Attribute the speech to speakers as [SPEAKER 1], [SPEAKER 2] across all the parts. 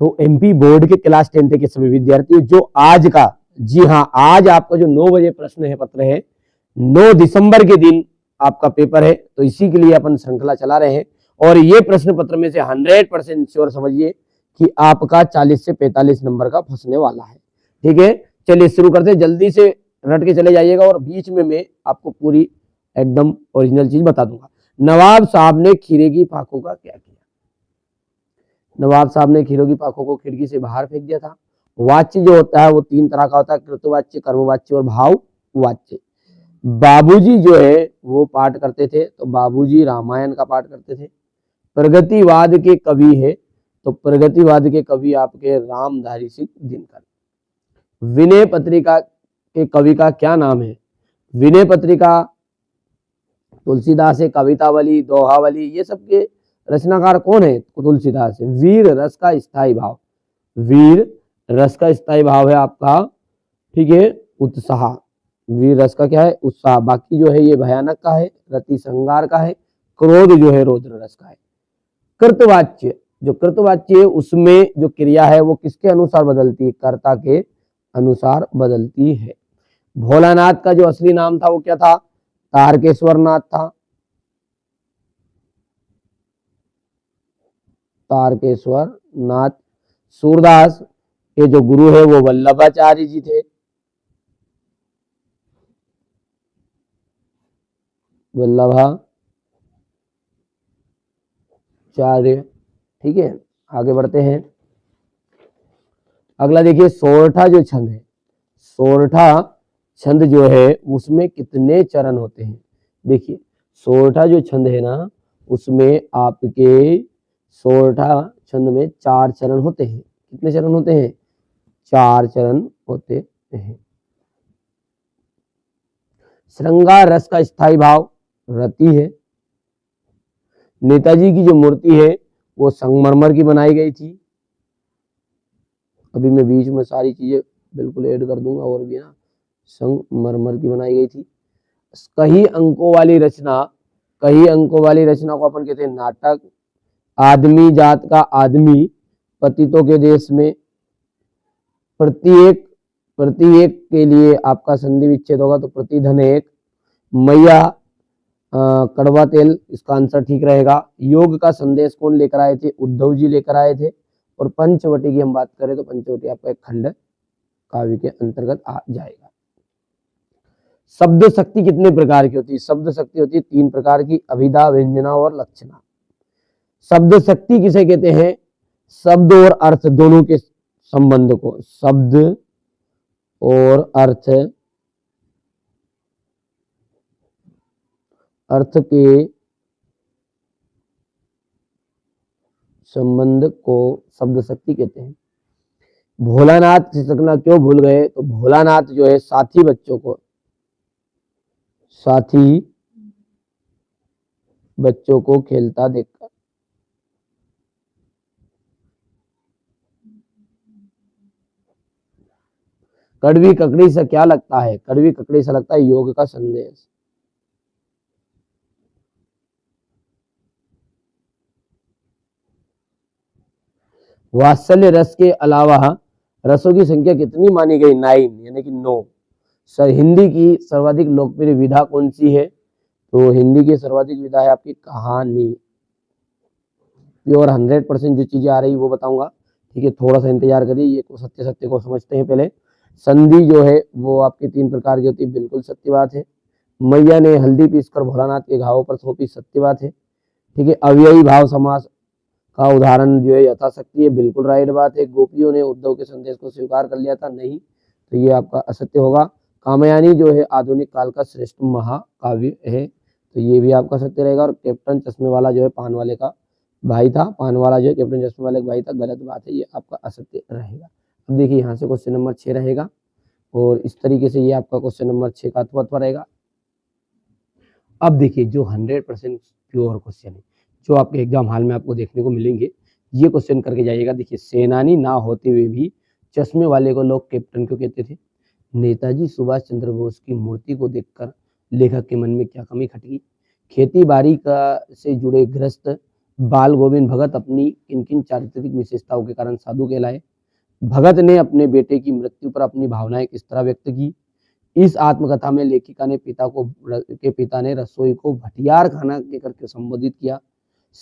[SPEAKER 1] तो MP board के class 10 के सभी विद्यार्थियों, जो आज का, जी हाँ, आज आपका जो 9 बजे प्रश्न है पत्र है, 9 दिसंबर के दिन आपका पेपर है, तो इसी के लिए अपन श्रृंखला चला रहे हैं। और ये प्रश्न पत्र में से 100% श्योर समझिए कि आपका 40 से 45 नंबर का फंसने वाला है। ठीक है, चलिए शुरू करते हैं, जल्दी से रट के चले जाइएगा और बीच में मैं आपको पूरी एकदम ओरिजिनल चीज बता दूंगा। नवाब साहब ने खीरे की फाकों का क्या किया? नवाब साहब ने खीरों की फाकों को खिड़की से बाहर फेंक दिया था। वाच्य जो होता है वो 3 तरह का होता है, कृतवाच्य, कर्मवाच्य और भाववाच्य। बाबूजी जो है वो पाठ करते थे, तो बाबूजी रामायण का पाठ करते थे। प्रगतिवाद के कवि है, तो प्रगतिवाद के कवि आपके रामधारी सिंह दिनकर। विनय पत्रिका के कवि का क्या नाम है? विनय पत्रिका तुलसीदास है, कवितावली, दोहावली, ये सब के रचनाकार कौन है? तुलसीदास है। वीर रस का स्थायी भाव, वीर रस का स्थायी भाव है आपका, ठीक है, उत्साह। वीर रस का क्या है? उत्साह। बाकी जो है ये भयानक का है, रति संगार का है, क्रोध जो है रौद्र रस का है। कृतवाच्य, जो कृतवाच्य है उसमें जो क्रिया है वो किसके अनुसार बदलती है? कर्ता के अनुसार बदलती है। भोलानाथ का जो असली नाम था वो क्या था? तारकेश्वर नाथ था, तारकेश्वर नाथ। सूरदास के जो गुरु है वो वल्लभाचार्य जी थे, वल्लभाचार्य। ठीक है, आगे बढ़ते हैं। अगला देखिए, सोरठा जो छंद है, सोरठा छंद जो है उसमें कितने चरण होते हैं? देखिए, सोरठा जो छंद है ना, उसमें आपके सोरठा छंद में 4 चरण होते हैं। कितने चरण होते हैं? 4 चरण होते हैं। श्रृंगार रस का स्थायी भाव रति है। नेताजी की जो मूर्ति है वो संगमरमर की बनाई गई थी। अभी मैं बीच में सारी चीजें बिल्कुल ऐड कर दूंगा, और भी ना, संगमरमर की बनाई गई थी। कई अंकों वाली रचना, कई अंकों वाली रचना को अपन कहते हैं नाटक। आदमी जात का आदमी, पतितों के देश में, प्रत्येक प्रत्येक के लिए आपका संधि विच्छेद होगा, तो प्रतिधन एक, मैया, कड़वा तेल, इसका आंसर ठीक रहेगा। योग का संदेश कौन लेकर आए थे? उद्धव जी लेकर आए थे। और पंचवटी की हम बात करें तो पंचवटी आपका एक खंड काव्य के अंतर्गत आ जाएगा। शब्द शक्ति कितने प्रकार की होती है? शब्द शक्ति होती है 3 प्रकार की, अभिधा, व्यंजना और लक्षणा। शब्द शक्ति किसे कहते हैं? शब्द और अर्थ दोनों के संबंध को, शब्द और अर्थ के संबंध को शब्द शक्ति कहते हैं। भोलानाथ खिसकना क्यों भूल गए? तो भोलानाथ जो है साथी बच्चों को खेलता देखकर, कड़वी ककड़ी से क्या लगता है? कड़वी ककड़ी से लगता है योग का संदेश। वात्सल्य रस के अलावा रसों की संख्या कितनी मानी गई? 9, यानी कि 9। सर, हिंदी की सर्वाधिक लोकप्रिय विधा कौन सी है? तो हिंदी की सर्वाधिक विधा है आपकी कहानी। प्योर 100% जो चीजें आ रही वो बताऊंगा, ठीक है, थोड़ा सा इंतजार करिए, ये को सत्य सत्य को समझते हैं पहले। संधि जो है वो आपकी 3 प्रकार की होती है, बिल्कुल सत्य बात है। मैया ने हल्दी पीसकर भोलानाथ के घावों पर थोपी, सत्य बात है। ठीक है, अव्ययी भाव समास का उदाहरण जो है यथाशक्ति है, बिल्कुल राइट बात है। गोपियों ने उद्धव के संदेश को स्वीकार कर लिया था, नहीं, तो ये आपका असत्य होगा। कामयानी जो है आधुनिक काल का श्रेष्ठ महाकाव्य है, तो ये भी आपका सत्य रहेगा। और कैप्टन चश्मे वाला जो है पान वाले का भाई था, पान वाला जो है कैप्टन चश्मे वाले का भाई था, गलत बात है, ये आपका असत्य रहेगा। अब देखिए यहाँ से क्वेश्चन नंबर 6 रहेगा, और इस तरीके से ये आपका क्वेश्चन नंबर 6 का अथवा रहेगा। अब देखिए जो 100% प्योर क्वेश्चन है, जो आपके एग्जाम हॉल में आपको देखने को मिलेंगे, ये क्वेश्चन करके जाइएगा। देखिए, सेनानी ना होते हुए भी चश्मे वाले को लोग कैप्टन क्यों कहते थे? नेताजी सुभाष चंद्र बोस की मूर्ति को देखकर लेखक के मन में क्या कमी खटकी? खेती बाड़ी का से जुड़े ग्रस्त बाल गोविंद भगत अपनी किन किन चारित्रिक विशेषताओं के कारण साधु कहलाए? भगत ने अपने बेटे की मृत्यु पर अपनी भावनाएं किस तरह व्यक्त की? इस आत्मकथा में लेखिका ने पिता ने रसोई को भटियार खाना के करके संबोधित किया।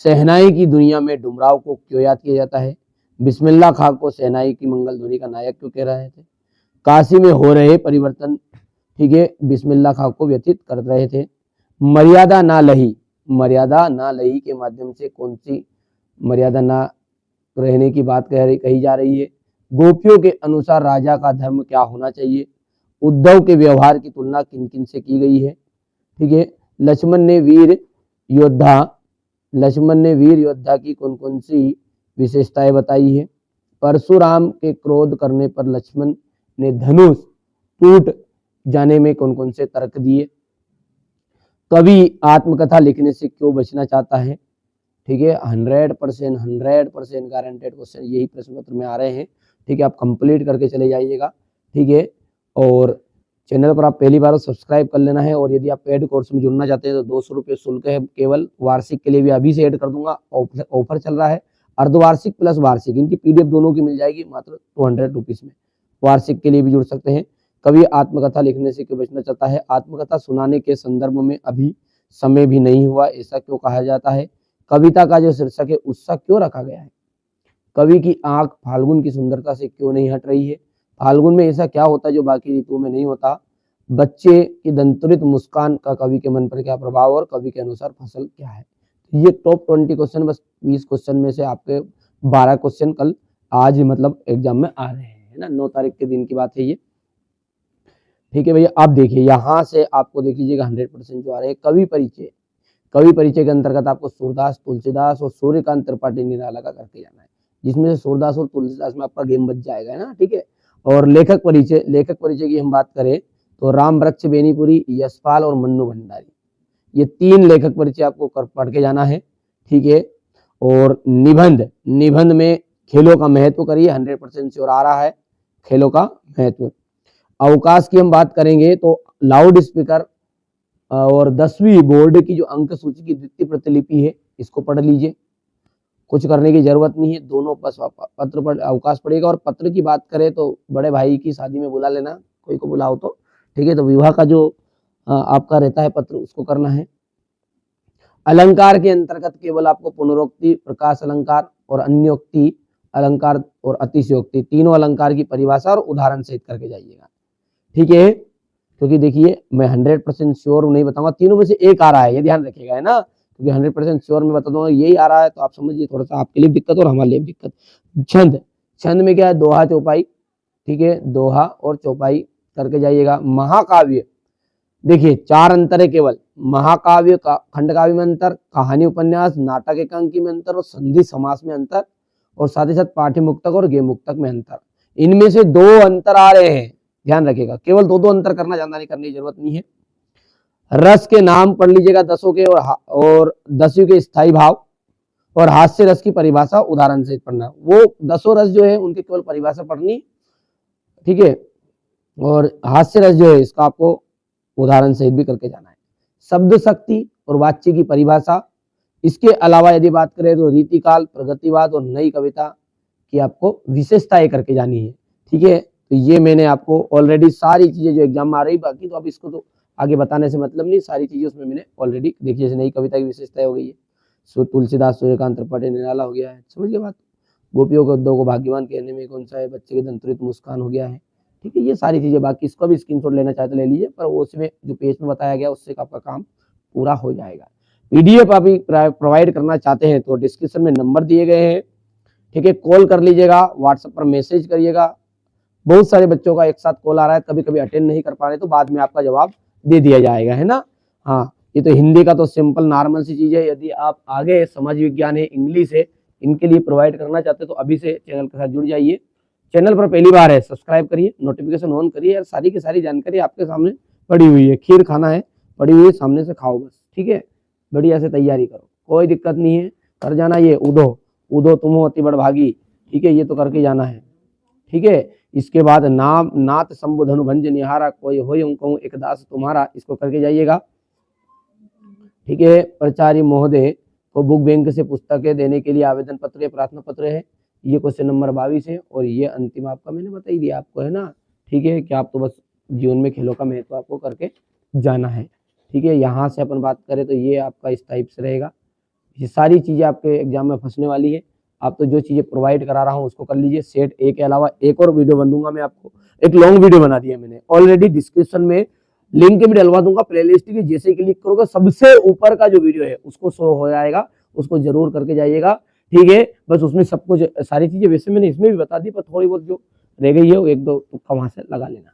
[SPEAKER 1] शहनाई की दुनिया में डुमराव को क्यों याद किया जाता है? बिस्मिल्लाह खां को शहनाई की मंगल ध्वनि का नायक क्यों कह रहे थे? काशी में हो रहे परिवर्तन, ठीक है, बिस्मिल्लाह खां को व्यथित कर रहे थे। मर्यादा ना लही के माध्यम से कौन सी मर्यादा ना रहने की बात कही जा रही है? गोपियों के अनुसार राजा का धर्म क्या होना चाहिए? उद्धव के व्यवहार की तुलना किन किन से की गई है? ठीक है, लक्ष्मण ने वीर योद्धा की कौन कौन सी विशेषताएं बताई है? परशुराम के क्रोध करने पर लक्ष्मण ने धनुष टूट जाने में कौन कौन से तर्क दिए? कवि आत्मकथा लिखने से क्यों बचना चाहता है? ठीक है, 100% गारंटेड क्वेश्चन यही प्रश्न पत्र में आ रहे हैं। ठीक है, आप कंप्लीट करके चले जाइएगा। ठीक है, और चैनल पर आप पहली बार सब्सक्राइब कर लेना है। और यदि आप पेड कोर्स में जुड़ना चाहते हैं तो 200 रुपये शुल्क है केवल। वार्षिक के लिए भी अभी से ऐड कर दूंगा, ऑफर चल रहा है। अर्धवार्षिक प्लस वार्षिक, इनकी पीडीएफ दोनों की मिल जाएगी मात्र 200 रुपीज में। वार्षिक के लिए भी जुड़ सकते हैं। कभी आत्मकथा लिखने से क्यों बचना चाहता है? आत्मकथा सुनाने के संदर्भ में अभी समय भी नहीं हुआ, ऐसा क्यों कहा जाता है? कविता का जो शीर्षक है उसका क्यों रखा गया है? कवि की आंख फाल्गुन की सुंदरता से क्यों नहीं हट रही है? फाल्गुन में ऐसा क्या होता है जो बाकी ऋतुओं में नहीं होता? बच्चे की दंतुरित मुस्कान का कवि के मन पर क्या प्रभाव और कवि के अनुसार फसल क्या है? ये टॉप 20 क्वेश्चन, बस 20 क्वेश्चन में से आपके 12 क्वेश्चन कल आज मतलब एग्जाम में आ रहे हैं, है ना। 9 तारीख के दिन की बात है ये। ठीक है भैया, आप देखिए यहाँ से आपको देख लीजिएगा 100% जो आ रहे हैं। कवि परिचय के अंतर्गत आपको सूरदास, तुलसीदास और सूर्यकांत त्रिपाठी निराला का करके जाना है, जिसमें से सूरदास और तुलसीदास में आपका गेम बच जाएगा, है ना। ठीक है, और लेखक परिचय की हम बात करें तो राम वृक्ष बेनीपुरी, यशपाल और मन्नू भंडारी, ये 3 लेखक परिचय आपको पढ़ के जाना है। ठीक है, और निबंध में खेलों का महत्व करिए, 100% श्योर आ रहा है खेलों का महत्व। अवकाश की हम बात करेंगे तो लाउड स्पीकर और 10वीं बोर्ड की जो अंक सूची की द्वितीय प्रतिलिपि है इसको पढ़ लीजिए, कुछ करने की जरूरत नहीं है। दोनों पत्र पर अवकाश पड़ेगा। और पत्र की बात करें तो बड़े भाई की शादी में बुला लेना, कोई को बुलाओ तो। ठीक है, तो विवाह का जो आपका रहता है पत्र उसको करना है। अलंकार के अंतर्गत केवल आपको पुनरोक्ति, प्रकाश अलंकार और अन्योक्ति अलंकार और अतिशयोक्ति, तीनों अलंकार की परिभाषा और उदाहरण सहित करके जाइएगा। ठीक है, क्योंकि देखिए मैं 100% श्योर नहीं बताऊंगा, तीनों में से एक आ रहा है, ये ध्यान रखिएगा, है ना। क्योंकि 100% श्योर में बता दूंगा यही आ रहा है तो आप समझिए थोड़ा सा आपके लिए दिक्कत और हमारे लिए दिक्कत। छंद में क्या है? दोहा चौपाई। ठीक है, दोहा और चौपाई करके जाइएगा। महाकाव्य, देखिए 4 अंतर है केवल। महाकाव्य का खंड काव्य में अंतर, कहानी उपन्यास नाटक एकांकी में अंतर और संधि समास में अंतर, और साथ ही साथ पाठ्य मुक्तक और गेय मुक्तक में अंतर। इनमें से 2 अंतर आ रहे हैं, ध्यान रखिएगा। केवल 2 अंतर करना, ज्यादा नहीं करने की जरूरत नहीं है। रस के नाम पढ़ लीजिएगा 10 के, और 10 के स्थायी भाव, और हास्य रस की परिभाषा उदाहरण से पढ़ना। वो 10 रस जो है उनकी केवल परिभाषा पढ़नी, ठीक है, और हास्य रस जो है इसका आपको उदाहरण सहित भी करके जाना है। शब्द शक्ति और वाच्य की परिभाषा, इसके अलावा यदि बात करें तो रीतिकाल, प्रगतिवाद और नई कविता की आपको विशेषताएं करके जानी है। ठीक है, तो ये मैंने आपको ऑलरेडी सारी चीजें जो एग्जाम में आ रही, बाकी तो अब इसको तो आगे बताने से मतलब नहीं, सारी चीजें उसमें मैंने ऑलरेडी देखी। जैसे नई कविता की विशेषताएं हो गई है, तुलसीदास, सूर्यकांत त्रिपाठी निराला हो गया है, समझ गए बात। गोपियों के उद्धव को भाग्यवान कहने में कौन सा है? बच्चे की दंतुरित मुस्कान हो गया है। ठीक है, ये सारी चीजें, बाकी इसको भी स्क्रीनशॉट लेना चाहते ले लीजिए, पर वो उसमें जो पेज में बताया गया उससे आपका काम पूरा हो जाएगा। पीडीएफ आप प्रोवाइड करना चाहते हैं तो डिस्क्रिप्शन में नंबर दिए गए हैं। ठीक है, कॉल कर लीजिएगा, व्हाट्सएप पर मैसेज करिएगा। बहुत सारे बच्चों का एक साथ कॉल आ रहा है, कभी कभी अटेंड नहीं कर पा रहे तो बाद में आपका जवाब दे दिया जाएगा, है ना। हाँ, ये तो हिंदी का तो सिंपल नॉर्मल सी चीज है। यदि आप आगे समाज विज्ञान है, इंग्लिश है, इनके लिए प्रोवाइड करना चाहते तो अभी से चैनल के साथ जुड़ जाइए। चैनल पर पहली बार है, सब्सक्राइब करिए, नोटिफिकेशन ऑन करिए, यार सारी की सारी जानकारी आपके सामने पड़ी हुई है। खीर खाना है, पड़ी हुई है, सामने से खाओ बस। ठीक है, बढ़िया से तैयारी करो, कोई दिक्कत नहीं है, कर जाना। ये उदो तुम हो अति बड़भागी, ठीक है, ये तो करके जाना है। ठीक है, इसके बाद नाम नाथ शंभु धनुभंज निहारा, कोई हो कहूँ एक दास तुम्हारा, इसको करके जाइएगा। ठीक है, प्रचारी महोदय को बुक बैंक से पुस्तकें देने के लिए आवेदन पत्र या प्रार्थना पत्र है। ये क्वेश्चन नंबर 22 है और ये अंतिम आपका मैंने बता ही दिया आपको, है ना। ठीक है, कि आप तो बस जीवन में खेलों का महत्व आपको करके जाना है। ठीक है, यहाँ से अपन बात करें तो ये आपका इस टाइप से रहेगा। ये सारी चीज़ें आपके एग्जाम में फंसने वाली है। आप तो जो चीज़ें प्रोवाइड करा रहा हूँ उसको कर लीजिए। सेट ए के अलावा एक और वीडियो बना दूंगा मैं आपको, एक लॉन्ग वीडियो बना दिया मैंने ऑलरेडी, डिस्क्रिप्शन में लिंक भी डलवा दूंगा प्लेलिस्ट की। जैसे क्लिक करोगे सबसे ऊपर का जो वीडियो है उसको शो हो जाएगा, उसको जरूर करके जाइएगा। ठीक है, बस उसमें सब कुछ सारी चीजें वैसे मैंने इसमें भी बता दी, पर थोड़ी बहुत जो रह गई है वो एक दो तुक्का वहां से लगा लेना।